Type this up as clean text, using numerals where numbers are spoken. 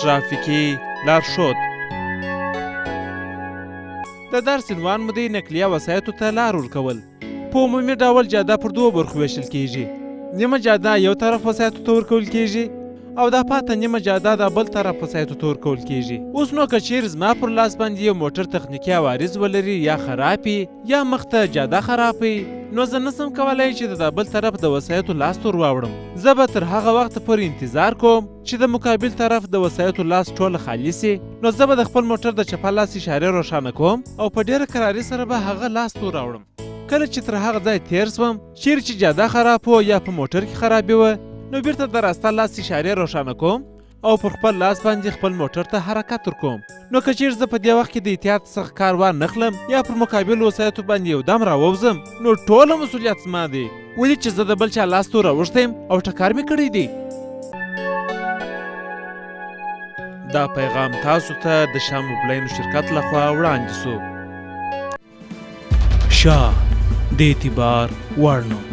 ترافیکي لارښود. د درس عنوان مو دی نقلیه وسایطو ته لار ورکول. په عمومي ډول جاده پر دوو برخو ویشل کیږي. نیمه جاده یو طرف وسایطو ته ورکول کیږي او دا پاته نیمه جاده د بل طرف وسایطو ته ورکول کیږي. اوس نو که چیرې زما پر لاس باندې یو موټر تخنیکي عوارض ولري یا خرابي یا مخ ته جاده خرابي، نو زه نسم کولی چې د بل طرف د وسایطو لاس ته ور واوړم. زه به تر هغه وخته پورې انتظار کوم چې د مقابل طرف د وسایطو لاس ټوله خالي سي. نو زه به د خپل موټر د چپه لاس اشارې روښانه کوم او په ډېره کراري سره به هغه لاس ته ور راوړم. کله چې تر هغه ځای تیر سوم چیرې چې جاده خراب و یا په موټر کې خرابي وه، نو بیرته د راسته لاس اشارې روښانه کوم او پر خپل لاس باندې خپل موټر ته حرکت ورکوم. نو که چیرې زه په دې وخت کې د احتیاط څخه کار وانخلم یا پر مقابل وسایطو باندې یو دم راووځم، نو ټوله مسؤلیت زما دی، ولې چې زه د بل چا لاس ته راوښتی یم او ټکر مې کړی دی. دا پیغام تاسو ته د شاه موبلاین شرکت لخوا وړاندې سو. شاه د اعتبار وړ نوم.